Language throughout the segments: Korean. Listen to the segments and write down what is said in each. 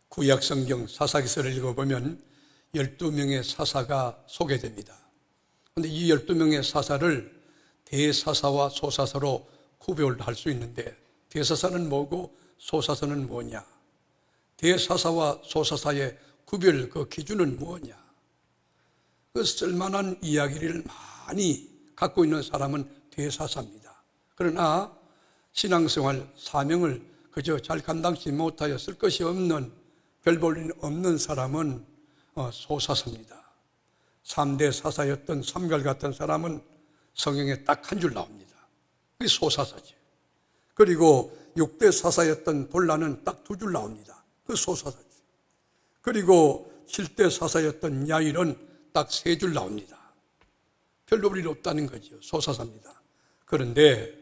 구약 성경 사사기서를 읽어보면 12명의 사사가 소개됩니다. 그런데 이 12명의 사사를 대사사와 소사사로 구별할 수 있는데, 대사사는 뭐고 소사사는 뭐냐? 대사사와 소사사의 구별 그 기준은 뭐냐? 그 쓸만한 이야기를 많이 갖고 있는 사람은 대사사입니다. 그러나 신앙생활 사명을 그저 잘 감당치 못하여 쓸 것이 없는, 별 볼 일 없는 사람은 소사사입니다. 3대 사사였던 삼갈 같은 사람은 성경에 딱 한 줄 나옵니다. 그게 소사사지. 그리고 6대 사사였던 돌라는 딱 2줄 나옵니다. 그 소사사지. 그리고 7대 사사였던 야일은 딱 3줄 나옵니다. 별로 볼 일 없다는 거죠. 소사사입니다. 그런데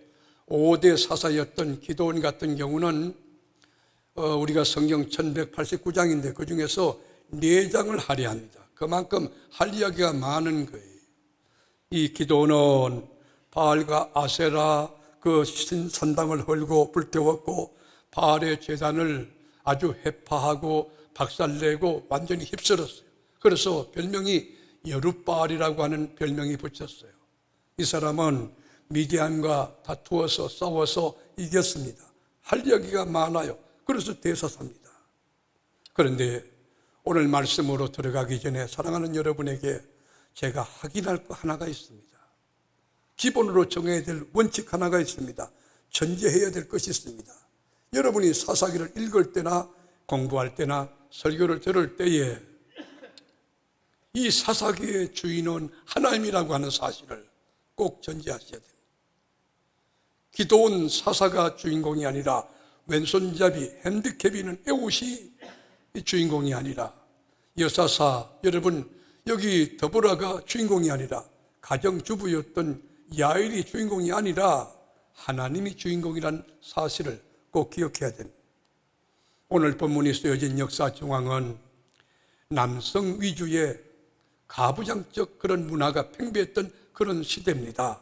5대 사사였던 기드온 같은 경우는 우리가 성경 1189장인데 그 중에서 4장을 할애합니다. 그만큼 할 이야기가 많은 거예요. 이 기드온은 바알과 아세라 그 신산당을 헐고 불태웠고, 바알의 제단을 아주 해파하고 박살내고 완전히 휩쓸었어요. 그래서 별명이 여룻바알이라고 하는 별명이 붙였어요. 이 사람은 미디안과 다투어서 싸워서 이겼습니다. 할 이야기가 많아요. 그래서 대사사입니다. 그런데 오늘 말씀으로 들어가기 전에 사랑하는 여러분에게 제가 확인할 거 하나가 있습니다. 기본으로 정해야 될 원칙 하나가 있습니다. 전제해야 될 것이 있습니다. 여러분이 사사기를 읽을 때나 공부할 때나 설교를 들을 때에 이 사사기의 주인은 하나님이라고 하는 사실을 꼭 전제하셔야 됩니다. 기드온 사사가 주인공이 아니라 왼손잡이 핸디캡이는 에웃이 주인공이 아니라, 여사사 여러분 여기 더보라가 주인공이 아니라, 가정주부였던 야일이 주인공이 아니라 하나님이 주인공이라는 사실을 꼭 기억해야 됩니다. 오늘 본문에 쓰여진 역사 정황은 남성 위주의 가부장적 그런 문화가 팽배했던 그런 시대입니다.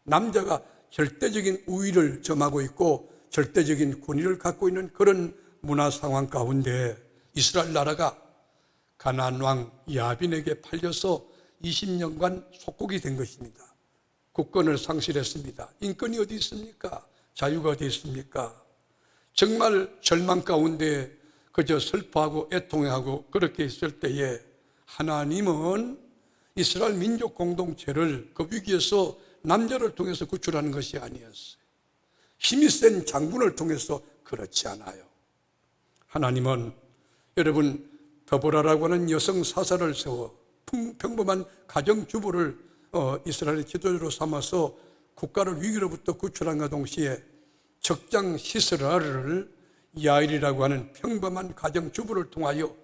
남자가 절대적인 우위를 점하고 있고 절대적인 권위를 갖고 있는 그런 문화 상황 가운데 이스라엘 나라가 가나안 왕 야빈에게 팔려서 20년간 속국이 된 것입니다. 국권을 상실했습니다. 인권이 어디 있습니까? 자유가 어디 있습니까? 정말 절망 가운데 그저 슬퍼하고 애통하고 그렇게 있을 때에 하나님은 이스라엘 민족 공동체를 그 위기에서 남자를 통해서 구출하는 것이 아니었어요. 힘이 센 장군을 통해서 그렇지 않아요. 하나님은 여러분 더보라라고 하는 여성 사사를 세워 평범한 가정주부를 이스라엘의 지도자로 삼아서 국가를 위기로부터 구출한과 동시에 적장 시스라를 야일이라고 하는 평범한 가정주부를 통하여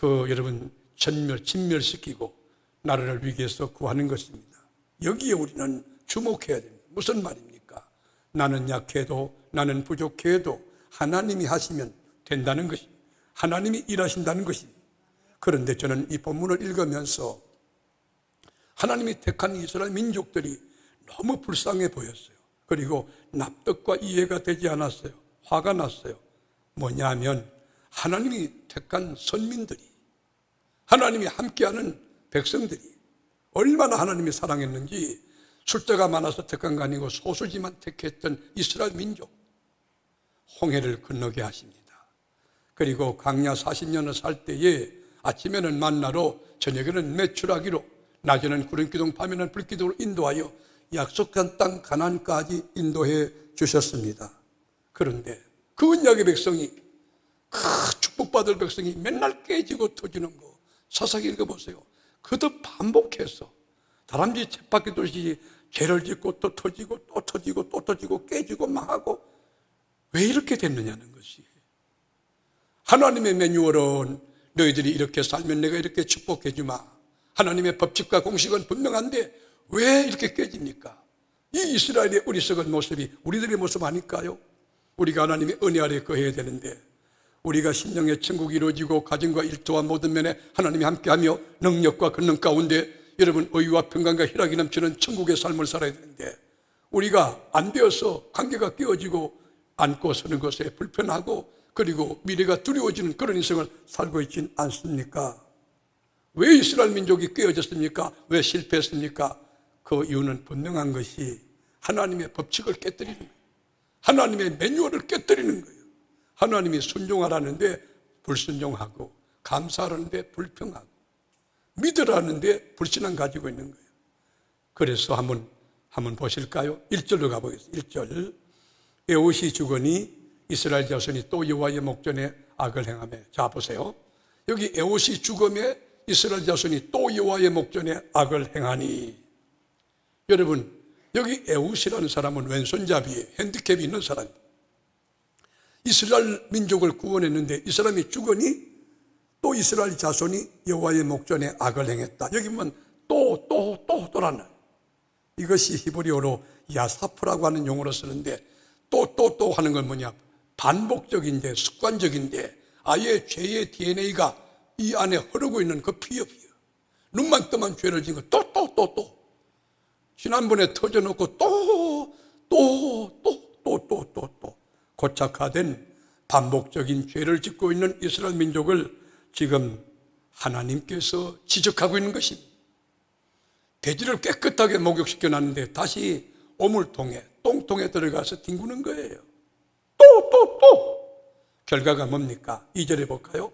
여러분 진멸시키고 나라를 위기에서 구하는 것입니다. 여기에 우리는 주목해야 됩니다. 무슨 말입니까? 나는 약해도 나는 부족해도 하나님이 하시면 된다는 것입니다. 하나님이 일하신다는 것입니다. 그런데 저는 이 본문을 읽으면서 하나님이 택한 이스라엘 민족들이 너무 불쌍해 보였어요. 그리고 납득과 이해가 되지 않았어요. 화가 났어요. 뭐냐면 하나님이 택한 선민들이, 하나님이 함께하는 백성들이 얼마나 하나님이 사랑했는지, 숫자가 많아서 택한 거 아니고 소수지만 택했던 이스라엘 민족, 홍해를 건너게 하십니다. 그리고 광야 40년을 살 때에 아침에는 만나로 저녁에는 메추라기로 낮에는 구름기둥 밤에는 불기둥으로 인도하여 약속한 땅 가나안까지 인도해 주셨습니다. 그런데 그 언약의 백성이, 축복받을 백성이 맨날 깨지고 터지는 거 사사기 읽어보세요. 그것도 반복해서 다람쥐 쳇바퀴 돌듯이 죄를 짓고 또 터지고 또 터지고 또 터지고 깨지고 망하고, 왜 이렇게 됐느냐는 것이, 하나님의 매뉴얼은 너희들이 이렇게 살면 내가 이렇게 축복해 주마. 하나님의 법칙과 공식은 분명한데 왜 이렇게 깨집니까? 이 이스라엘의 어리석은 모습이 우리들의 모습 아닐까요? 우리가 하나님의 은혜 아래 거해야 되는데, 우리가 심령의 천국이 이루어지고 가정과 일터와 모든 면에 하나님이 함께하며 능력과 권능 가운데 여러분 의와 평강과 희락이 넘치는 천국의 삶을 살아야 되는데, 우리가 안 되어서 관계가 깨어지고 앉고 서는 것에 불편하고 그리고 미래가 두려워지는 그런 인생을 살고 있지는 않습니까? 왜 이스라엘 민족이 깨어졌습니까? 왜 실패했습니까? 그 이유는 분명한 것이 하나님의 법칙을 깨뜨리는 거예요. 하나님의 매뉴얼을 깨뜨리는 거예요. 하나님이 순종하라는데 불순종하고, 감사하라는데 불평하고, 믿으라는데 불신앙 가지고 있는 거예요. 그래서 한번 보실까요? 1절로 가보겠습니다. 1절. 에봇이 죽으니 이스라엘 자손이 또 여호와의 목전에 악을 행하며. 자, 보세요. 여기 에봇이 죽음에 이스라엘 자손이 또 여호와의 목전에 악을 행하니. 여러분, 여기 에봇이라는 사람은 왼손잡이에요. 핸디캡이 있는 사람이에요. 이스라엘 민족을 구원했는데 이 사람이 죽으니 또 이스라엘 자손이 여호와의 목전에 악을 행했다. 여기 보면 또라는, 이것이 히브리어로 야사프라고 하는 용어로 쓰는데, 또 하는 건 뭐냐? 반복적인데, 습관적인데, 아예 죄의 DNA가 이 안에 흐르고 있는 그 피요. 눈만 뜨면 죄를 지은 거, 또. 지난번에 터져놓고 또. 고착화된 반복적인 죄를 짓고 있는 이스라엘 민족을 지금 하나님께서 지적하고 있는 것입니다. 돼지를 깨끗하게 목욕시켜 놨는데 다시 오물통에, 똥통에 들어가서 뒹구는 거예요. 또. 결과가 뭡니까? 2절에 볼까요?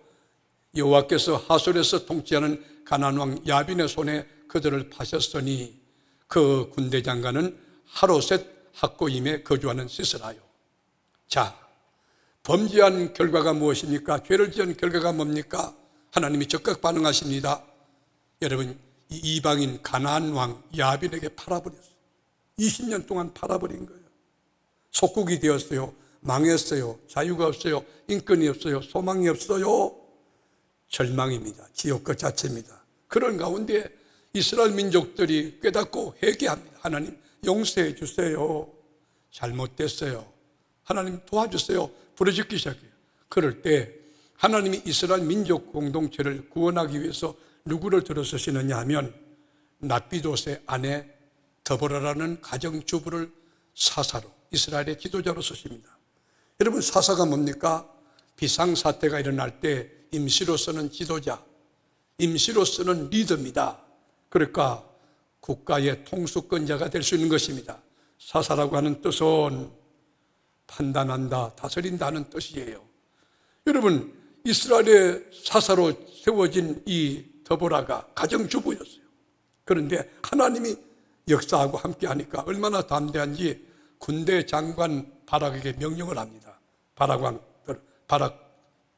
여호와께서 하솔에서 통치하는 가나안 왕 야빈의 손에 그들을 파셨으니 그 군대 장관은 하로셋 학고임에 거주하는 시스라요. 자, 범죄한 결과가 무엇입니까? 죄를 지은 결과가 뭡니까? 하나님이 적극 반응하십니다. 여러분, 이 이방인 가나안 왕 야빈에게 팔아버렸어요. 20년 동안 팔아버린 거예요. 속국이 되었어요. 망했어요. 자유가 없어요. 인권이 없어요. 소망이 없어요. 절망입니다. 지옥 그 자체입니다. 그런 가운데 이스라엘 민족들이 깨닫고 회개합니다. 하나님 용서해 주세요. 잘못됐어요. 하나님 도와주세요. 부르짖기 시작해요. 그럴 때 하나님이 이스라엘 민족 공동체를 구원하기 위해서 누구를 들어서시느냐 하면 낫비돛의 아내 더보라라는 가정주부를 사사로, 이스라엘의 지도자로 쓰십니다. 여러분, 사사가 뭡니까? 비상사태가 일어날 때 임시로서는 지도자, 임시로서는 리더입니다. 그러니까 국가의 통수권자가 될 수 있는 것입니다. 사사라고 하는 뜻은 판단한다, 다스린다 하는 뜻이에요. 여러분, 이스라엘의 사사로 세워진 이 더보라가 가정주부였어요. 그런데 하나님이 역사하고 함께하니까 얼마나 담대한지 군대 장관 바락에게 명령을 합니다. 바락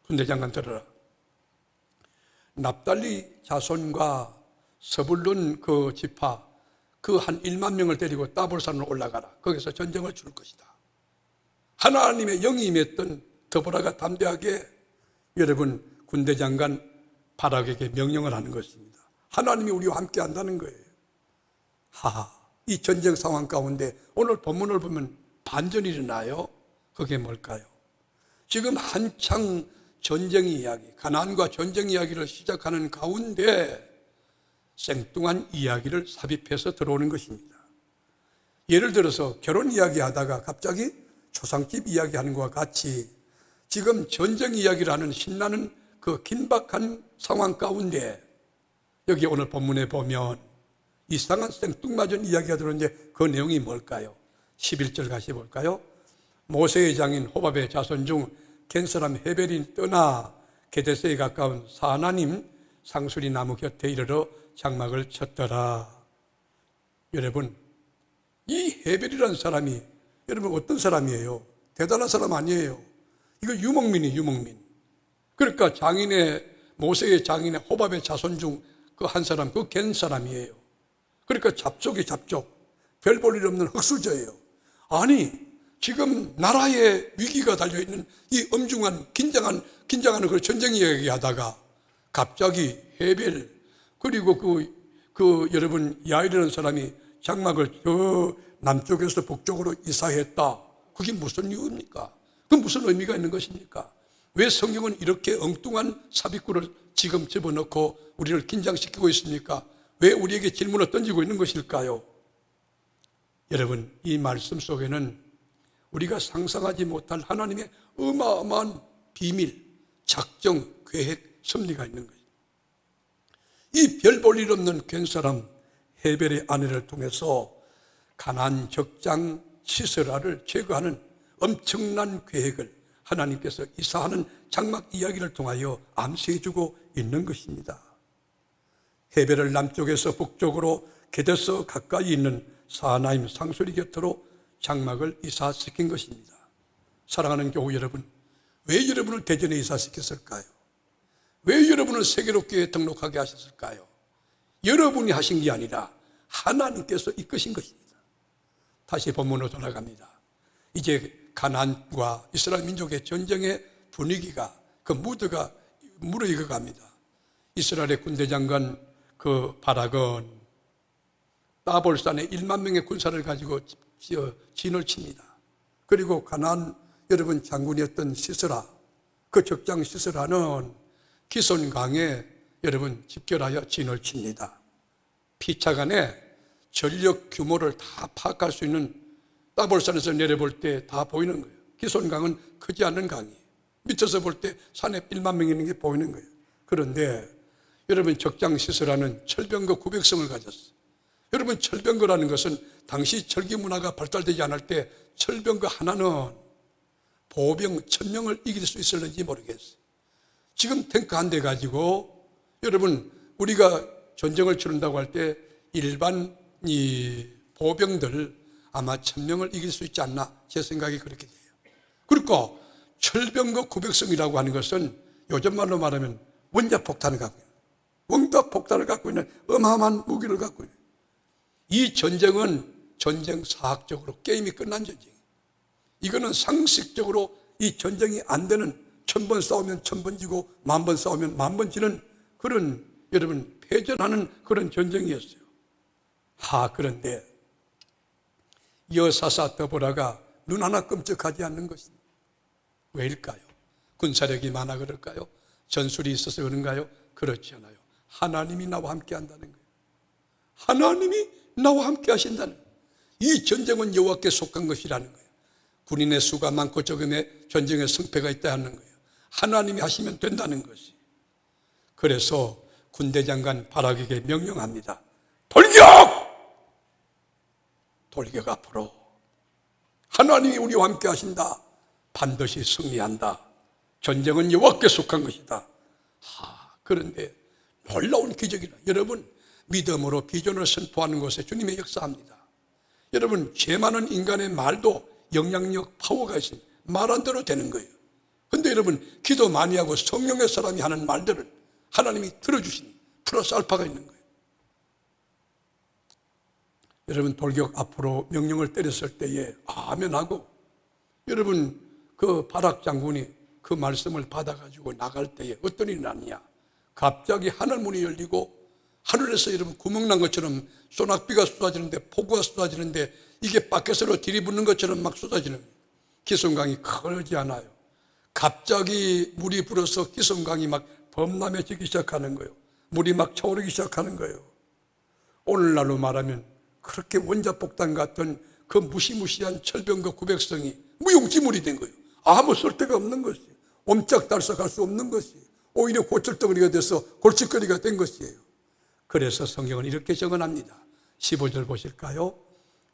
군대 장관 들어라. 납달리 자손과 서불론 그 지파 그 한 1만 명을 데리고 따볼산으로 올라가라. 거기서 전쟁을 줄 것이다. 하나님의 영이 임했던 더보라가 담대하게 여러분 군대 장관 바락에게 명령을 하는 것입니다. 하나님이 우리와 함께 한다는 거예요. 이 전쟁 상황 가운데 오늘 본문을 보면 반전이 일어나요. 그게 뭘까요? 지금 한창 전쟁 이야기, 가나안과 전쟁 이야기를 시작하는 가운데 생뚱한 이야기를 삽입해서 들어오는 것입니다. 예를 들어서 결혼 이야기 하다가 갑자기 초상집 이야기하는 것과 같이 지금 전쟁 이야기를 하는 신나는 그 긴박한 상황 가운데 여기 오늘 본문에 보면 이상한 생뚱맞은 이야기가 들어오는데 그 내용이 뭘까요? 11절 같이 볼까요? 모세의 장인 호밥의 자손 중 겐 사람 헤벨이 떠나 게데스에 가까운 사하나님 상수리 나무 곁에 이르러 장막을 쳤더라. 여러분, 이 헤벨이라는 사람이 여러분 어떤 사람이에요? 대단한 사람 아니에요. 이거 유목민이. 그러니까 모세의 장인의 호밥의 자손 중 그 한 사람, 그 겐 사람이에요. 그러니까 잡족. 별 볼 일 없는 흙수저예요. 아니, 지금 나라의 위기가 달려있는 이 엄중한 긴장하는 그 전쟁 이야기 하다가 갑자기 헤벨, 그리고 여러분 야일이라는 사람이 장막을 저 남쪽에서 북쪽으로 이사했다. 그게 무슨 이유입니까? 그 무슨 의미가 있는 것입니까? 왜 성경은 이렇게 엉뚱한 삽입구를 지금 집어넣고 우리를 긴장시키고 있습니까? 왜 우리에게 질문을 던지고 있는 것일까요? 여러분, 이 말씀 속에는 우리가 상상하지 못할 하나님의 어마어마한 비밀, 작정, 계획, 섭리가 있는 거예요. 이 별 볼 일 없는 괜사람 헤벨의 아내를 통해서 가나안 적장 시스라를 제거하는 엄청난 계획을 하나님께서 이사하는 장막 이야기를 통하여 암시해주고 있는 것입니다. 헤벨을 남쪽에서 북쪽으로 게데서 가까이 있는 사하나임 상수리 곁으로 장막을 이사시킨 것입니다. 사랑하는 교우 여러분, 왜 여러분을 대전에 이사시켰을까요? 왜 여러분을 세계롭게 등록하게 하셨을까요? 여러분이 하신 게 아니라 하나님께서 이끄신 것입니다. 다시 본문으로 돌아갑니다. 이제 가나안과 이스라엘 민족의 전쟁의 분위기가, 그 무드가 무르익어 갑니다. 이스라엘의 군대 장관 그 바락은 따볼산에 1만 명의 군사를 가지고 진을 칩니다. 그리고 가나안 여러분 장군이었던 시스라, 그 적장 시스라는 기손강에 여러분 집결하여 진을 칩니다. 피차간에 전력 규모를 다 파악할 수 있는, 따볼산에서 내려볼 때 다 보이는 거예요. 기손강은 크지 않은 강이에요. 밑에서 볼 때 산에 1만 명이 있는 게 보이는 거예요. 그런데 여러분 적장 시스라는 철병거 900성을 가졌어요. 여러분 철병거라는 것은 당시 철기 문화가 발달되지 않을 때 철병거 하나는 보병 1000명을 이길 수 있을는지 모르겠어요. 지금 탱크 한 대 가지고 여러분 우리가 전쟁을 치른다고 할 때 일반 이 보병들 아마 1000명을 이길 수 있지 않나, 제 생각이 그렇게 돼요. 그러니까 철병거 900성이라고 하는 것은 요즘 말로 말하면 원자폭탄을 갖고 있는, 원자폭탄을 갖고 있는 어마어마한 무기를 갖고 있는, 이 전쟁은 전쟁 사학적으로 게임이 끝난 전쟁이에요. 이거는 상식적으로 이 전쟁이 안 되는, 1000번 싸우면 1000번 지고 10,000번 싸우면 10,000번 지는 그런 여러분 패전하는 그런 전쟁이었어요. 그런데 여사사 드보라가 눈 하나 끔찍하지 않는 것입니다. 왜일까요? 군사력이 많아 그럴까요? 전술이 있어서 그런가요? 그렇지 않아요. 하나님이 나와 함께 한다는 거예요. 하나님이 나와 함께 하신다는 거예요. 이 전쟁은 여호와께 속한 것이라는 거예요. 군인의 수가 많고 적음에 전쟁에 승패가 있다 하는 거예요. 하나님이 하시면 된다는 것이. 그래서 군대 장관 바락에게 명령합니다. 돌격! 돌격 앞으로. 하나님이 우리와 함께 하신다. 반드시 승리한다. 전쟁은 여호와께 속한 것이다. 그런데 놀라운 기적이다. 여러분, 믿음으로 비전을 선포하는 것에 주님의 역사합니다. 여러분, 죄 많은 인간의 말도 영향력, 파워가 있습니다. 말한 대로 되는 거예요. 그런데 여러분, 기도 많이 하고 성령의 사람이 하는 말들은 하나님이 들어주신 플러스 알파가 있는 거예요. 여러분, 돌격 앞으로 명령을 때렸을 때에 아멘하고, 여러분 그 바락 장군이 그 말씀을 받아가지고 나갈 때에 어떤 일이 났냐, 갑자기 하늘 문이 열리고 하늘에서 여러분 구멍 난 것처럼 소낙비가 쏟아지는데, 폭우가 쏟아지는데 이게 바켓으로 들이붓는 것처럼 막 쏟아지는 거예요. 기슭강이 크지 않아요. 갑자기 물이 불어서 기슭강이 막 범람해지기 시작하는 거예요. 물이 막 차오르기 시작하는 거예요. 오늘날로 말하면 그렇게 원자폭탄 같은 그 무시무시한 철병거 900성이 무용지물이 된 거예요. 아무 쓸데가 없는 것이에요. 옴짝달싹할 수 없는 것이에요. 오히려 골칫덩어리가 돼서 골칫거리가 된 것이에요. 그래서 성경은 이렇게 정언합니다. 15절 보실까요?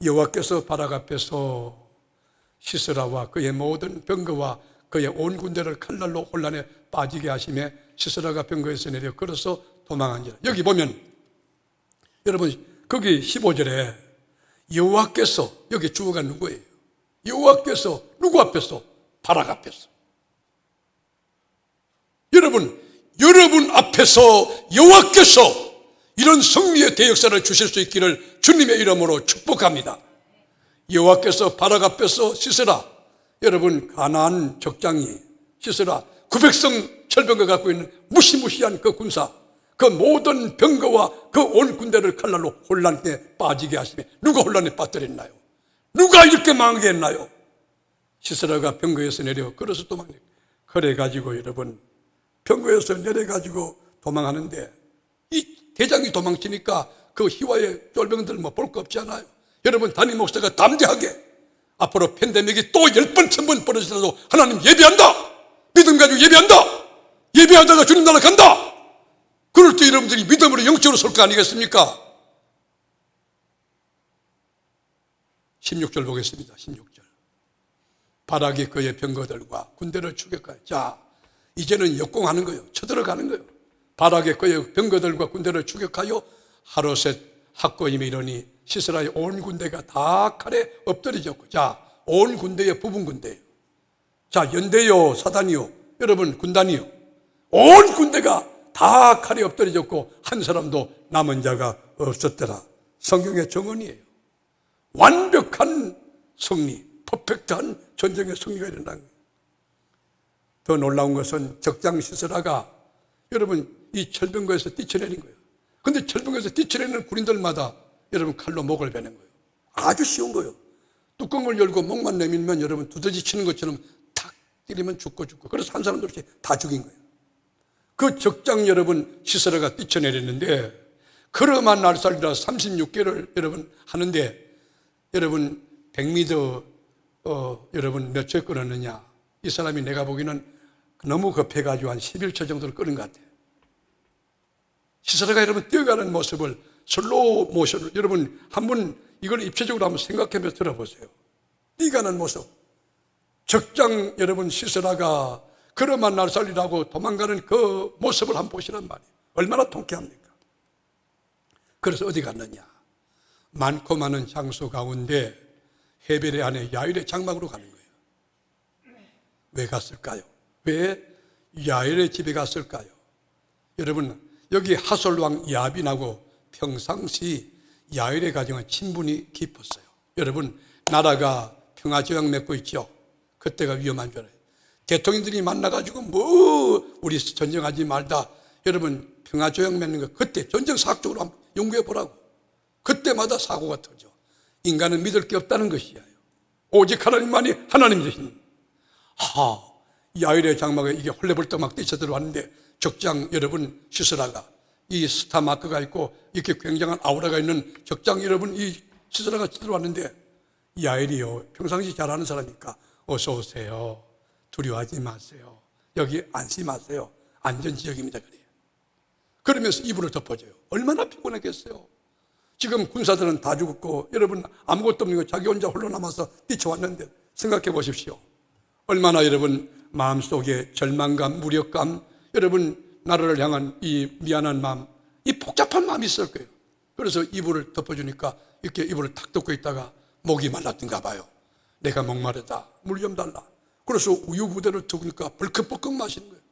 여호와께서 바락 앞에서 시스라와 그의 모든 병거와 그의 온 군대를 칼날로 혼란에 빠지게 하심에 시스라가 병거에서 내려 걸어서 도망하니라. 여기 보면 여러분 거기 15절에 여호와께서, 여기 주어가 누구예요? 여호와께서 누구 앞에서? 바락 앞에서. 여러분 앞에서 여호와께서 이런 승리의 대역사를 주실 수 있기를 주님의 이름으로 축복합니다. 여호와께서 바락 앞에서 시스라, 여러분 가나안 적장이 시스라 900성 철병거 갖고 있는 무시무시한 그 군사, 그 모든 병거와 그 온 군대를 칼날로 혼란에 빠지게 하시며, 누가 혼란에 빠뜨렸나요? 누가 이렇게 망하게 했나요? 시스라가 병거에서 내려 걸어서 도망해요. 그래가지고 여러분 병거에서 내려가지고 도망하는데 이 대장이 도망치니까 그 희화의 쫄병들 뭐 볼 거 없지 않아요? 여러분 담임 목사가 담대하게 앞으로 팬데믹이 또 10번 1000번 벌어지더라도 하나님 예비한다, 믿음 가지고 예배한다. 예배하다가 주님 나라 간다. 그럴 때 여러분들이 믿음으로 영적으로 설 거 아니겠습니까? 16절 보겠습니다. 16절. 바락이 그의 병거들과 군대를 추격하여. 자, 이제는 역공하는 거예요. 쳐들어가는 거예요. 바락이 그의 병거들과 군대를 추격하여 하로셋 학고임에 이르니 시스라의 온 군대가 다 칼에 엎드려졌고. 자, 온 군대의 부분 군대예요. 자, 연대요, 사단이요, 여러분 군단이요, 온 군대가 다 칼에 엎드려졌고 한 사람도 남은 자가 없었더라. 성경의 정언이에요. 완벽한 승리, 퍼펙트한 전쟁의 승리가 일어난 거예요. 더 놀라운 것은 적장 시스라가 여러분 이 철병거에서 뛰쳐내린 거예요. 근데 철병거에서 뛰쳐내는 군인들마다 여러분 칼로 목을 베는 거예요. 아주 쉬운 거예요. 뚜껑을 열고 목만 내밀면 여러분 두더지 치는 것처럼 탁 때리면 죽고. 그래서 한 사람도 이렇게 다 죽인 거예요. 그 적장 여러분 시스라가 뛰쳐내렸는데 그러만 날살이라 36개를 여러분 하는데 여러분 100m 여러분 몇 초 끌었느냐? 이 사람이 내가 보기에는 너무 급해가지고 한 11초 정도를 끄는 것 같아요. 시스라가 여러분 뛰어가는 모습을 슬로우 모션으로 여러분 한번 이걸 입체적으로 한번 생각하면서 들어보세요. 뛰어가는 모습. 적장 여러분 시스라가 그러만 날살리라고 도망가는 그 모습을 한번 보시란 말이에요. 얼마나 통쾌합니까? 그래서 어디 갔느냐? 많고 많은 장소 가운데 헤벨의 아내 야일의 장막으로 가는 거예요. 왜 갔을까요? 왜 야일의 집에 갔을까요? 여러분 여기 하솔왕 야빈하고 평상시 야일의 가정은 친분이 깊었어요. 여러분 나라가 평화조약 맺고 있죠. 그때가 위험한 줄 알아요. 대통령들이 만나가지고 우리 전쟁하지 말다. 여러분 평화조약 맺는 거 그때 전쟁 사학적으로 한번 연구해 보라고. 그때마다 사고가 터져. 인간은 믿을 게 없다는 것이에요. 오직 하나님만이 하나님이신. 야일의 장막에 이게 헐레벌떡 막 뛰쳐들어왔는데 적장 여러분 시스라가 이 스타 마크가 있고 이렇게 굉장한 아우라가 있는 적장 여러분 이 시스라가 들어왔는데 야일이요 평상시 잘하는 사람이니까 어서 오세요. 두려워하지 마세요. 여기 안심하세요. 안전지역입니다. 그래요. 그러면서 이불을 덮어줘요. 얼마나 피곤했겠어요. 지금 군사들은 다 죽었고 여러분 아무것도 없는 거 자기 혼자 홀로 남아서 뛰쳐왔는데 생각해 보십시오. 얼마나 여러분 마음속에 절망감, 무력감, 여러분 나라를 향한 이 미안한 마음, 이 복잡한 마음이 있을 거예요. 그래서 이불을 덮어주니까 이렇게 이불을 탁 덮고 있다가 목이 말랐던가 봐요. 내가 목마르다. 물 좀 달라. 그래서 우유 부대를 두니까 벌컥벌컥 마시는 거예요.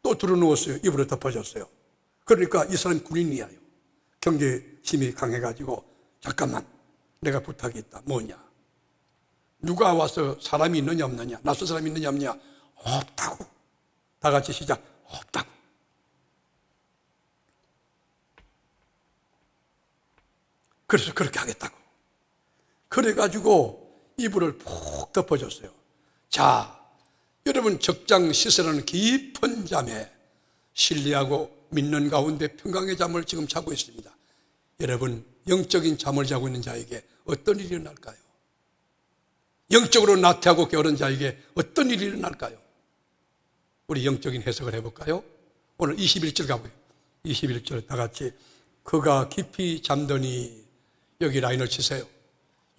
또 들어누웠어요. 이불을 덮어줬어요. 그러니까 이 사람이 군인이에요. 경계심이 강해가지고 잠깐만 내가 부탁이 있다. 뭐냐? 누가 와서 사람이 있느냐 없느냐? 낯선 사람이 있느냐 없느냐? 없다고. 다 같이 시작. 없다고. 그래서 그렇게 하겠다고. 그래가지고 이불을 푹 덮어줬어요. 자, 여러분 적장 시스라는 깊은 잠에 신뢰하고 믿는 가운데 평강의 잠을 지금 자고 있습니다. 여러분 영적인 잠을 자고 있는 자에게 어떤 일이 일어날까요? 영적으로 나태하고 게으른 자에게 어떤 일이 일어날까요? 우리 영적인 해석을 해볼까요? 오늘 21절 가고요. 21절 다 같이 그가 깊이 잠드니 여기 라인을 치세요.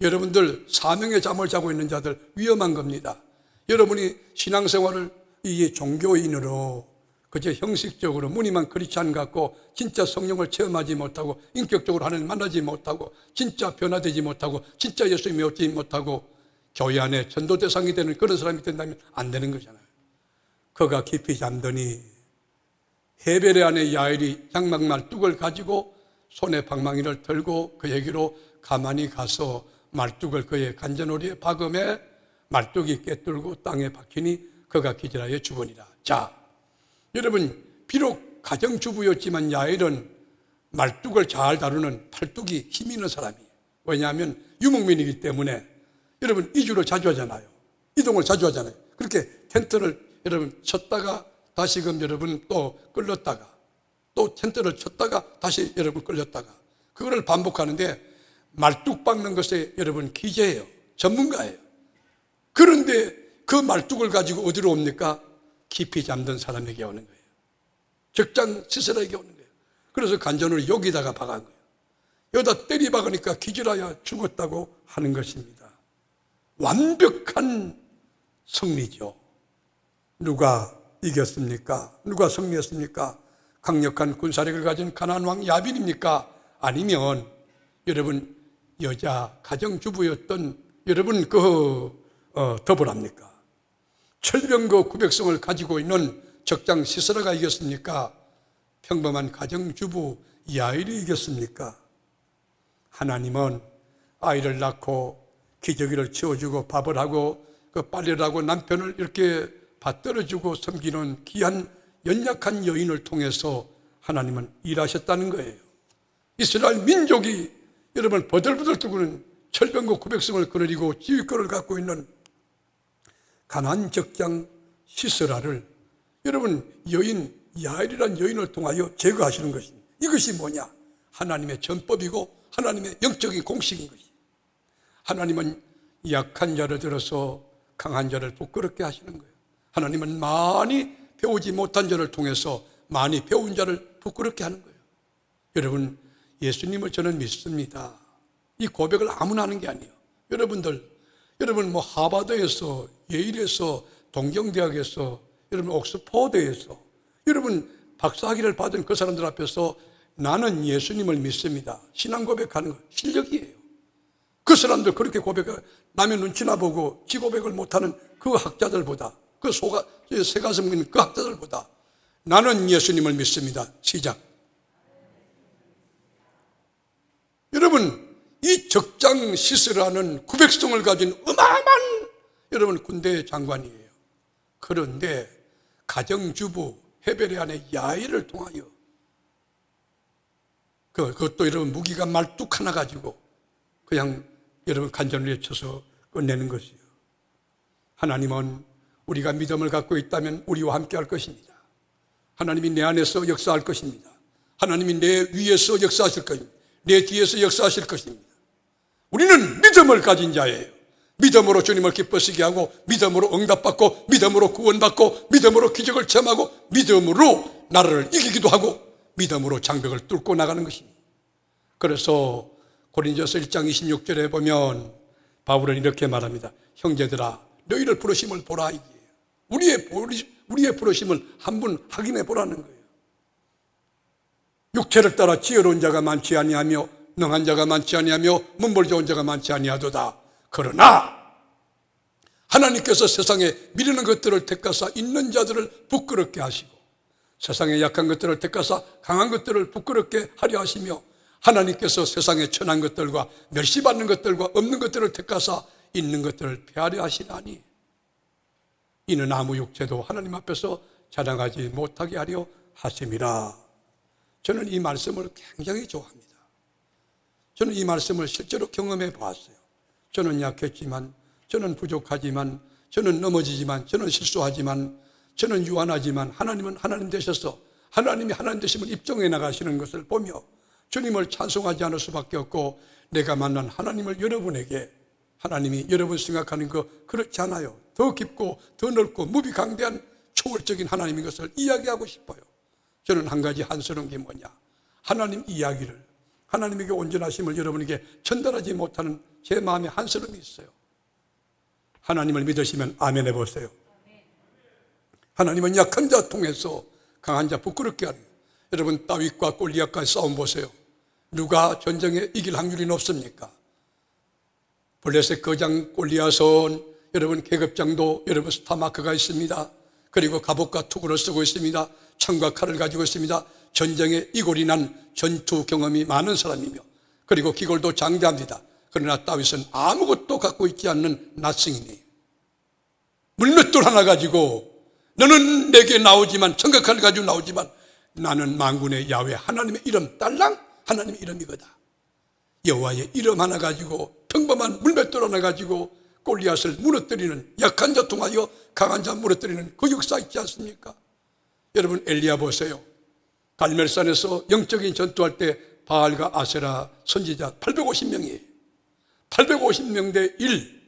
여러분들 사명의 잠을 자고 있는 자들 위험한 겁니다. 여러분이 신앙생활을 이 종교인으로 그저 형식적으로 무늬만 크리스찬 같고 진짜 성령을 체험하지 못하고 인격적으로 하나님 만나지 못하고 진짜 변화되지 못하고 진짜 예수님을 얻지 못하고 교회 안에 전도 대상이 되는 그런 사람이 된다면 안 되는 거잖아요. 그가 깊이 잠드니 헤벨의 아내 야일이 장막 말뚝을 가지고 손에 방망이를 들고 그에게로 가만히 가서 말뚝을 그의 간전오리에 박음에 말뚝이 꿰뚫고 땅에 박히니 그가 기절하여 죽으니라. 자, 여러분 비록 가정주부였지만 야일은 말뚝을 잘 다루는 팔뚝이 힘 있는 사람이에요. 왜냐하면 유목민이기 때문에 여러분 이주를 자주 하잖아요. 이동을 자주 하잖아요. 그렇게 텐트를 여러분 쳤다가 다시금 여러분 또 끌렸다가 또 텐트를 쳤다가 다시 여러분 끌렸다가 그거를 반복하는데 말뚝 박는 것에 여러분 기재예요. 전문가예요. 그런데 그 말뚝을 가지고 어디로 옵니까? 깊이 잠든 사람에게 오는 거예요. 적장 시스라에게 오는 거예요. 그래서 간전으로 여기다가 박은 거예요. 여기다 때리 박으니까 기절하여 죽었다고 하는 것입니다. 완벽한 승리죠. 누가 이겼습니까? 누가 승리했습니까? 강력한 군사력을 가진 가나안 왕 야빈입니까? 아니면 여러분 여자 가정주부였던 여러분 더블합니까? 철병거 900성을 가지고 있는 적장 시스라가 이겼습니까? 평범한 가정주부 야일이 이겼습니까? 하나님은 아이를 낳고 기저귀를 치워주고 밥을 하고 그 빨래를 하고 남편을 이렇게 받들어주고 섬기는 귀한 연약한 여인을 통해서 하나님은 일하셨다는 거예요. 이스라엘 민족이 여러분 버들버들 뜨고는 철병거 900성을 거느리고 지휘권을 갖고 있는 가나안 적장 시스라를 여러분 여인 야엘이라는 여인을 통하여 제거하시는 것입니다. 이것이 뭐냐? 하나님의 전법이고 하나님의 영적인 공식인 것이에요. 하나님은 약한 자를 들어서 강한 자를 부끄럽게 하시는 거예요. 하나님은 많이 배우지 못한 자를 통해서 많이 배운 자를 부끄럽게 하는 거예요. 여러분 예수님을 저는 믿습니다. 이 고백을 아무나 하는 게 아니에요. 여러분 하버드에서 예일에서 동경대학에서 여러분 옥스퍼드에서 여러분 박사학위를 받은 그 사람들 앞에서 나는 예수님을 믿습니다. 신앙 고백하는 거 실력이에요. 그 사람들 그렇게 고백해 남의 눈치나 보고 지 고백을 못하는 그 학자들보다 그 새가슴 있는 그 학자들보다 나는 예수님을 믿습니다. 시작. 여러분 이 적장 시스라는 900성을 가진 어마어마한 여러분 군대 장관이에요. 그런데 가정주부 헤벨의 아내 야일을 통하여 그것도 여러분 무기가 말뚝 하나 가지고 그냥 여러분 간전을 외쳐서 끝내는 것이요. 하나님은 우리가 믿음을 갖고 있다면 우리와 함께 할 것입니다. 하나님이 내 안에서 역사할 것입니다. 하나님이 내 위에서 역사하실 것입니다. 내 뒤에서 역사하실 것입니다. 우리는 믿음을 가진 자예요. 믿음으로 주님을 기쁘시게 하고 믿음으로 응답받고 믿음으로 구원받고 믿음으로 기적을 체험하고 믿음으로 나라를 이기기도 하고 믿음으로 장벽을 뚫고 나가는 것입니다. 그래서 고린도서 1장 26절에 보면 바울은 이렇게 말합니다. 형제들아 너희를 부르심을 보라 이게요. 우리의 부르심을 한번 확인해 보라는 거예요. 육체를 따라 지혜로운 자가 많지 아니하며 능한 자가 많지 아니하며 문벌 좋은 자가 많지 아니하도다. 그러나 하나님께서 세상에 미르는 것들을 택하사 있는 자들을 부끄럽게 하시고 세상에 약한 것들을 택하사 강한 것들을 부끄럽게 하려 하시며 하나님께서 세상에 천한 것들과 멸시받는 것들과 없는 것들을 택하사 있는 것들을 폐하려 하시나니 이는 아무 육체도 하나님 앞에서 자랑하지 못하게 하려 하심이라. 저는 이 말씀을 굉장히 좋아합니다. 저는 이 말씀을 실제로 경험해 보았어요. 저는 약했지만, 저는 부족하지만, 저는 넘어지지만, 저는 실수하지만, 저는 유한하지만 하나님은 하나님 되셔서 하나님이 하나님 되심을 입증해 나가시는 것을 보며 주님을 찬송하지 않을 수밖에 없고, 내가 만난 하나님을 여러분에게 하나님이 여러분 생각하는 거 그렇지 않아요. 더 깊고 더 넓고 무비강대한 초월적인 하나님인 것을 이야기하고 싶어요. 저는 한 가지 한스러운 게 뭐냐, 하나님 이야기를, 하나님에게 온전하심을 여러분에게 전달하지 못하는 제 마음에 한스러움이 있어요. 하나님을 믿으시면 아멘 해보세요. 하나님은 약한 자 통해서 강한 자 부끄럽게 하는, 여러분 다윗과 골리앗과의 싸움 보세요. 누가 전쟁에 이길 확률이 높습니까? 블레셋 거장 골리앗은 여러분 계급장도 여러분 스타마크가 있습니다. 그리고 갑옷과 투구를 쓰고 있습니다. 창과 칼을 가지고 있습니다. 전쟁에 이골이 난 전투 경험이 많은 사람이며 그리고 기골도 장대합니다. 그러나 다윗은 아무것도 갖고 있지 않는 낯승이니 물맷돌 하나 가지고 너는 내게 나오지만 청각칼을 가지고 나오지만 나는 만군의 야훼 하나님의 이름 딸랑 하나님의 이름이거다. 여호와의 이름 하나 가지고 평범한 물맷돌 하나 가지고 골리앗을 무너뜨리는, 약한 자 통하여 강한 자 무너뜨리는 그 역사 있지 않습니까? 여러분 엘리야 보세요. 갈멜산에서 영적인 전투할 때 바알과 아세라 선지자 850명이에요. 850명 대 1.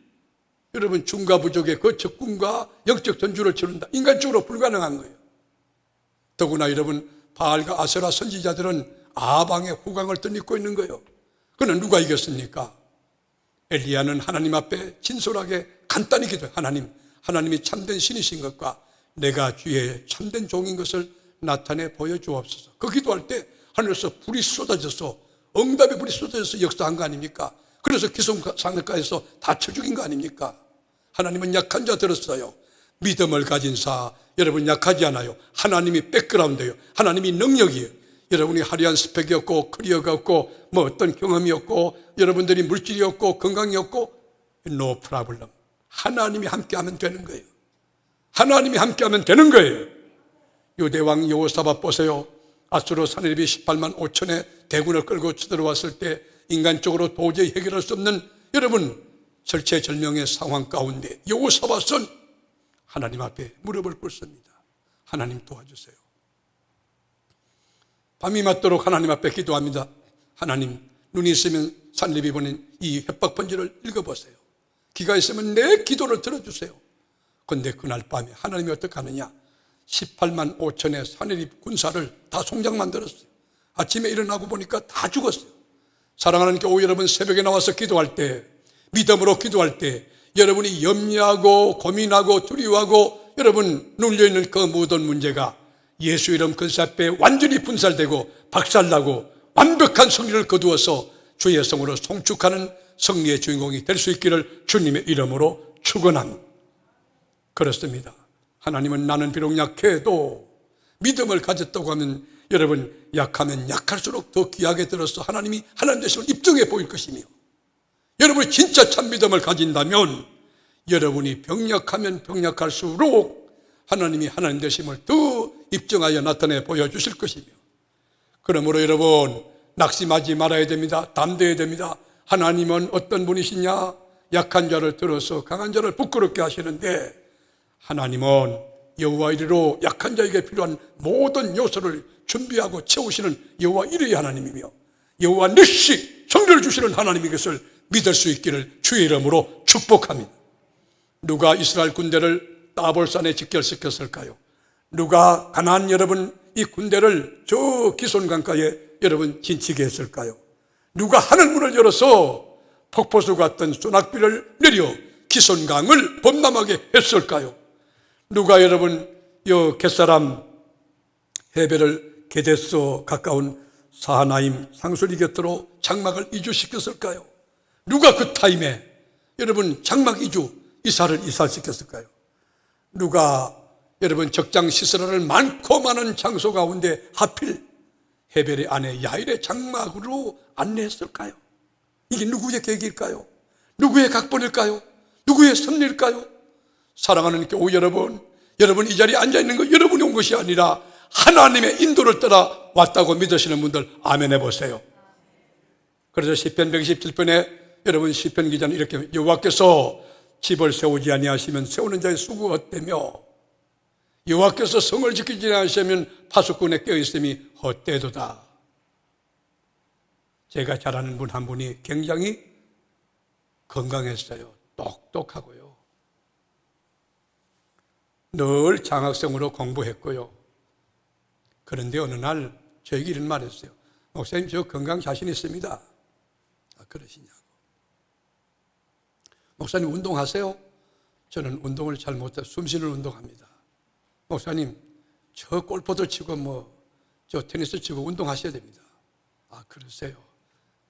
여러분 중과부족의 그 적군과 영적 전주를 치른다. 인간적으로 불가능한 거예요. 더구나 여러분 바알과 아세라 선지자들은 아방의 후광을 떠입고 있는 거예요. 그는 누가 이겼습니까? 엘리야는 하나님 앞에 진솔하게 간단히 기도해요. 하나님이 참된 신이신 것과 내가 주의 참된 종인 것을 나타내 보여주옵소서. 그 기도할 때 하늘에서 불이 쏟아져서 응답의 불이 쏟아져서 역사한 거 아닙니까? 그래서 기송산업가에서 다 쳐 죽인 거 아닙니까? 하나님은 약한 자 들었어요. 믿음을 가진 자, 여러분 약하지 않아요. 하나님이 백그라운드예요. 하나님이 능력이에요. 여러분이 화려한 스펙이 없고 커리어가 없고 뭐 어떤 경험이 없고 여러분들이 물질이 없고 건강이 없고 no problem. 하나님이 함께하면 되는 거예요. 하나님이 함께하면 되는 거예요. 유대왕 여호사밧 보세요. 아수르 사내립이 18만 5천의 대군을 끌고 쳐들어왔을 때 인간적으로 도저히 해결할 수 없는 여러분 절체절명의 상황 가운데 여호사밧은 하나님 앞에 무릎을 꿇습니다. 하나님 도와주세요. 밤이 맞도록 하나님 앞에 기도합니다. 하나님, 눈이 있으면 산립이 보낸 이 협박 편지를 읽어보세요. 귀가 있으면 내 기도를 들어주세요. 그런데 그날 밤에 하나님이 어떻게 하느냐? 18만 5천의 산립 군사를 다 송장 만들었어요. 아침에 일어나고 보니까 다 죽었어요. 사랑하는 교우 여러분, 새벽에 나와서 기도할 때, 믿음으로 기도할 때 여러분이 염려하고 고민하고 두려워하고 여러분 눌려있는 그 모든 문제가 예수 이름 근세 앞에 완전히 분살되고 박살나고 완벽한 승리를 거두어서 주의 성으로 송축하는 승리의 주인공이 될 수 있기를 주님의 이름으로 축원합니다. 그렇습니다. 하나님은 나는 비록 약해도 믿음을 가졌다고 하면 여러분 약하면 약할수록 더 귀하게 들어서 하나님이 하나님 되심을 입증해 보일 것이며 여러분이 진짜 참 믿음을 가진다면 여러분이 병약하면 병약할수록 하나님이 하나님 되심을 더 입증하여 나타내 보여주실 것이며 그러므로 여러분 낙심하지 말아야 됩니다. 담대해야 됩니다. 하나님은 어떤 분이시냐? 약한 자를 들어서 강한 자를 부끄럽게 하시는데 하나님은 여호와 이르로 약한 자에게 필요한 모든 요소를 준비하고 채우시는 여호와 이르의 하나님이며 여호와 느시 성령을 주시는 하나님인 것을 믿을 수 있기를 주의 이름으로 축복합니다. 누가 이스라엘 군대를 따볼산에 직결시켰을까요? 누가 가나안 여러분 이 군대를 저 기손강가에 여러분 진치게 했을까요? 누가 하늘문을 열어서 폭포수 같은 소낙비를 내려 기손강을 범람하게 했을까요? 누가 여러분 요 겟사람 해벨을 게데스 가까운 사하나임 상수리 곁으로 장막을 이주시켰을까요? 누가 그 타임에 여러분 장막 이사를 이사시켰을까요? 누가 여러분 적장 시스라를 많고 많은 장소 가운데 하필 해벨의 아내 야일의 장막으로 안내했을까요? 이게 누구의 계획일까요? 누구의 각본일까요? 누구의 섭리일까요? 사랑하는 교우 여러분 이 자리에 앉아있는 거 여러분이 온 것이 아니라 하나님의 인도를 따라 왔다고 믿으시는 분들 아멘 해보세요. 그래서 시편 127편에 여러분 시편 기자는 이렇게 여호와께서 집을 세우지 아니하시면 세우는 자의 수고 헛되며 여호와께서 성을 지키지 아니하시면 파수꾼에 껴있음이 헛되도다. 제가 잘 아는 분 한 분이 굉장히 건강했어요. 똑똑하고요. 늘 장학생으로 공부했고요. 그런데 어느 날 저에게 이런 말 했어요. 목사님 저 건강 자신 있습니다. 아, 그러시냐고. 목사님 운동하세요? 저는 운동을 잘 못해서 숨쉬는 운동합니다. 목사님 저 골프도 치고 저 테니스 치고 운동하셔야 됩니다. 아 그러세요?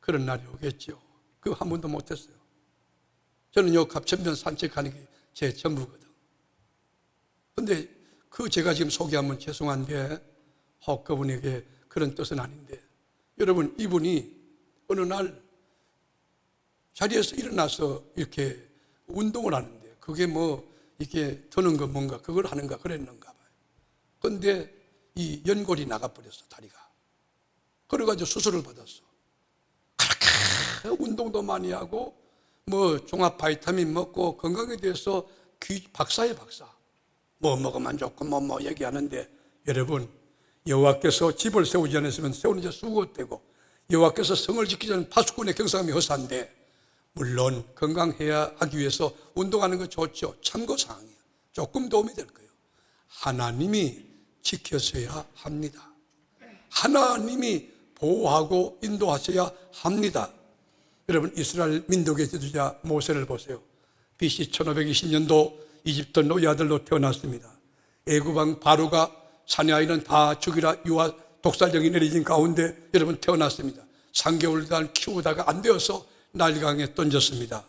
그런 날이 오겠죠. 그거 한 번도 못했어요. 저는 요 갑천변 산책하는 게 제 전부거든. 근데 제가 지금 소개하면 죄송한데 그분에게 그런 뜻은 아닌데 여러분 이분이 어느 날 자리에서 일어나서 이렇게 운동을 하는데 그게 이렇게 드는 거 뭔가 그걸 하는가 그랬는가 봐요. 그런데 이 연골이 나가버렸어 다리가. 그래가지고 수술을 받았어. 그렇게 운동도 많이 하고 종합 바이타민 먹고 건강에 대해서 박사예요 박사. 먹으면 좋고 얘기하는데 여러분 여호와께서 집을 세우지 않았으면 세우는 자 수고되고 여호와께서 성을 지키지 않은 파수꾼의 경상함이 허사한데 물론 건강해야 하기 위해서 운동하는 거 좋죠. 참고사항이에요. 조금 도움이 될 거예요. 하나님이 지켜서야 합니다. 하나님이 보호하고 인도하셔야 합니다. 여러분, 이스라엘 민족의 지도자 모세를 보세요. BC 1520년도 이집트 노예아들로 태어났습니다. 애굽왕 바로가 사내 아이는 다 죽이라 유아 독살령이 내려진 가운데 여러분 태어났습니다. 3개월간 키우다가 안 되어서 나일강에 던졌습니다.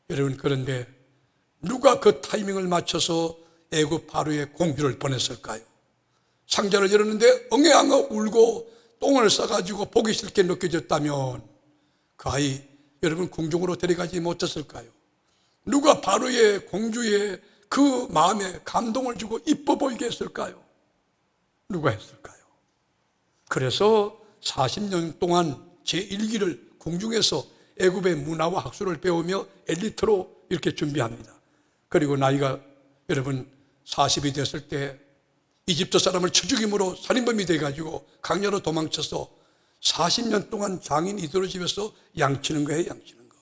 여러분, 그런데 누가 그 타이밍을 맞춰서 애굽 바로의 공주를 보냈을까요? 상자를 열었는데 엉엉 울고 똥을 싸가지고 보기 싫게 느껴졌다면 그 아이 여러분 궁중으로 데려가지 못했을까요? 누가 바로의 공주의 그 마음에 감동을 주고 이뻐 보이게 했을까요? 누가 했을까요? 그래서 40년 동안 제1기를 궁중에서 애굽의 문화와 학술을 배우며 엘리트로 이렇게 준비합니다. 그리고 나이가 여러분 40이 됐을 때 이집트 사람을 쳐죽임으로 살인범이 돼가지고 강야로 도망쳐서 40년 동안 장인 이도로 집에서 양치는 거예요. 양치는 거.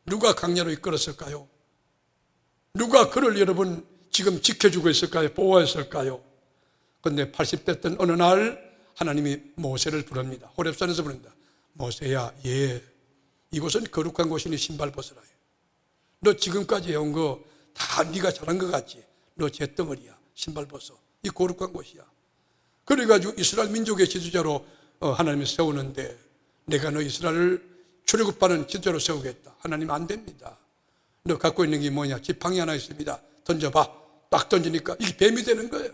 누가 강야로 이끌었을까요? 누가 그를 여러분 지금 지켜주고 있을까요? 보호했을까요? 그런데 80대 때 어느 날 하나님이 모세를 부릅니다. 호렙산에서 부릅니다. 모세야, 이곳은 거룩한 곳이니 신발 벗으라. 너 지금까지 해온 거 다 네가 잘한 것 같지? 너 잿덩어리야. 신발 벗어. 이 거룩한 곳이야. 그래가지고 이스라엘 민족의 지도자로 하나님이 세우는데 내가 너 이스라엘을 출애굽하는 지도자로 세우겠다. 하나님 안 됩니다. 너 갖고 있는 게 뭐냐? 지팡이 하나 있습니다. 던져봐. 딱 던지니까 이게 뱀이 되는 거예요.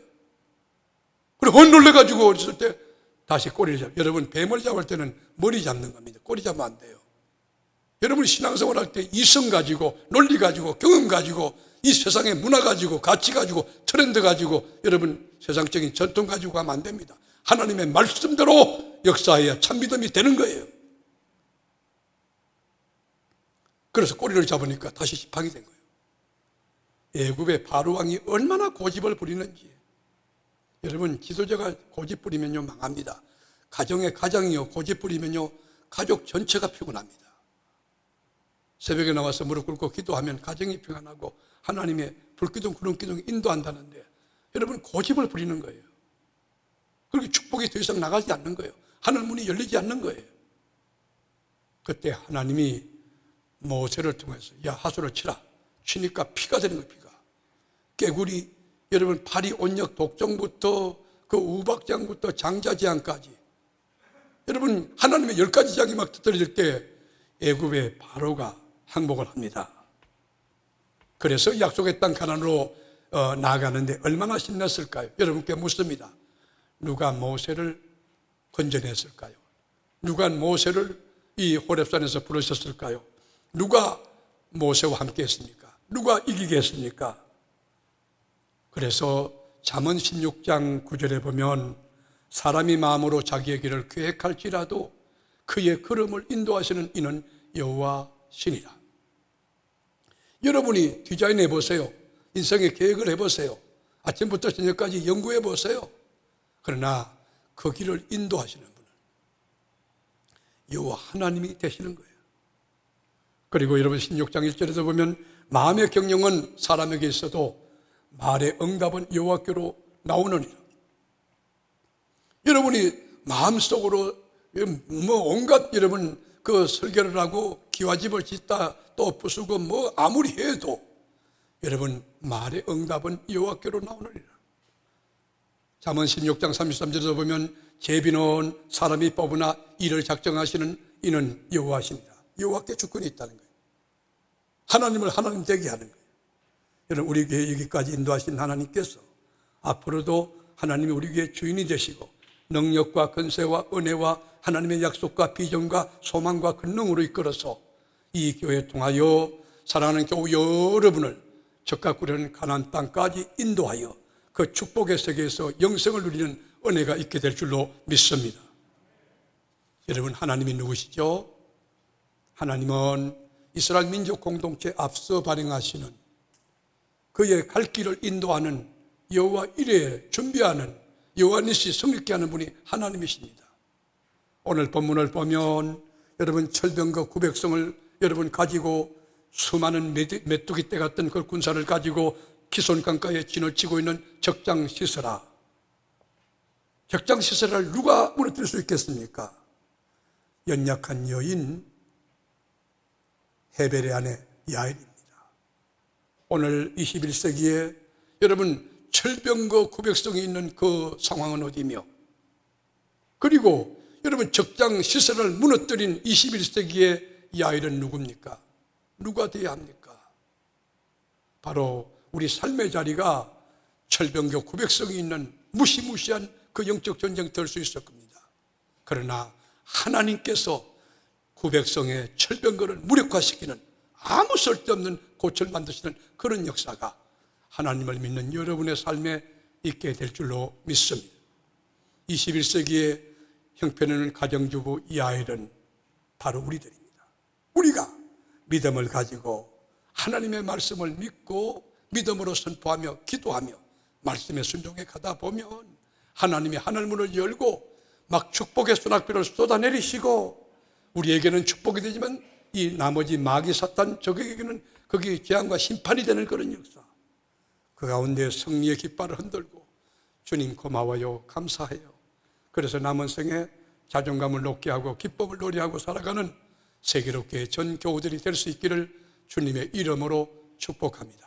그리고 놀래가지고 어렸을 때 다시 꼬리를 잡아요. 여러분, 뱀을 잡을 때는 머리 잡는 겁니다. 꼬리 잡으면 안 돼요. 여러분이 신앙생활 할 때 이성 가지고 논리 가지고 경험 가지고 이 세상의 문화 가지고 가치 가지고 트렌드 가지고 여러분 세상적인 전통 가지고 하면 안 됩니다. 하나님의 말씀대로 역사해야 참 믿음이 되는 거예요. 그래서 꼬리를 잡으니까 다시 지팡이 된 거예요. 애굽의 바로 왕이 얼마나 고집을 부리는지. 여러분, 지도자가 고집 부리면요 망합니다. 가정의 가장이요 고집 부리면요 가족 전체가 피곤합니다. 새벽에 나와서 무릎 꿇고 기도하면 가정이 평안하고 하나님의 불기둥 구름기둥이 인도한다는데 여러분 고집을 부리는 거예요. 그렇게 축복이 더 이상 나가지 않는 거예요. 하늘 문이 열리지 않는 거예요. 그때 하나님이 모세를 통해서 야, 하수를 치라. 치니까 피가 되는 거예요. 피가. 깨구리, 여러분 파리 온역 독종부터 그 우박장부터 장자지향까지 여러분 하나님의 10가지 장이 막 터뜨려질 때 애굽의 바로가 항복을 합니다. 그래서 약속의 땅 가나안으로 나아가는데 얼마나 신났을까요? 여러분께 묻습니다. 누가 모세를 건져냈을까요? 누가 모세를 이 호렙산에서 부르셨을까요? 누가 모세와 함께 했습니까? 누가 이기게 했습니까? 그래서 잠언 16장 9절에 보면 사람이 마음으로 자기의 길을 계획할지라도 그의 걸음을 인도하시는 이는 여호와시니라. 여러분이 디자인해 보세요. 인생의 계획을 해보세요. 아침부터 저녁까지 연구해 보세요. 그러나 그 길을 인도하시는 분은 여호와 하나님이 되시는 거예요. 그리고 여러분 16장 1절에서 보면 마음의 경영은 사람에게 있어도 말의 응답은 여호와께로 나오느니라. 여러분이 마음속으로 온갖 여러분 그 설계를 하고 기와집을 짓다 또 부수고 아무리 해도 여러분 말의 응답은 여호와께로 나오느니라. 잠언 16장 33절에서 보면 제비는 사람이 뽑으나 이를 작정하시는 이는 여호와시니라. 여호와께 주권이 있다는 거예요. 하나님을 하나님 되게 하는 거예요. 여러분 우리 교회 여기까지 인도하신 하나님께서 앞으로도 하나님이 우리 교회 주인이 되시고 능력과 권세와 은혜와 하나님의 약속과 비전과 소망과 권능으로 이끌어서 이 교회에 통하여 사랑하는 교우 여러분을 적각 꾸려는 가나안 땅까지 인도하여 그 축복의 세계에서 영생을 누리는 은혜가 있게 될 줄로 믿습니다. 여러분 하나님이 누구시죠? 하나님은 이스라엘 민족 공동체 앞서 발행하시는 그의 갈 길을 인도하는 여호와 이레 준비하는 여호와 니시 성립케 하는 분이 하나님이십니다. 오늘 본문을 보면 여러분 철병거 900성을 여러분 가지고 수많은 메뚜기 떼 같은 그 군사를 가지고 기손강가에 진을 치고 있는 적장시스라. 적장시스라를 누가 무너뜨릴 수 있겠습니까? 연약한 여인 헤벨의 아내 야엘입니다. 오늘 21세기에 여러분 철병거 900성이 있는 그 상황은 어디며, 그리고 여러분 적장시스라를 무너뜨린 21세기의 야엘은 누굽니까? 누가 되어야 합니까? 바로 우리 삶의 자리가 철병거 900성이 있는 무시무시한 그 영적 전쟁터일 수 있을 겁니다. 그러나 하나님께서 900성의 철병거를 무력화시키는 아무 쓸데없는 고철 만드시는 그런 역사가 하나님을 믿는 여러분의 삶에 있게 될 줄로 믿습니다. 21세기의 형편없는 가정주부 야엘은 바로 우리들입니다. 우리가 믿음을 가지고 하나님의 말씀을 믿고 믿음으로 선포하며 기도하며 말씀에 순종해 가다 보면 하나님이 하늘문을 열고 막 축복의 소낙비를 쏟아내리시고 우리에게는 축복이 되지만 이 나머지 마귀 사탄 적에게는 거기 재앙과 심판이 되는 그런 역사. 그 가운데 승리의 깃발을 흔들고 주님 고마워요, 감사해요. 그래서 남은 생에 자존감을 높게 하고 기쁨을 노래하고 살아가는 세계롭게 전 교우들이 될 수 있기를 주님의 이름으로 축복합니다.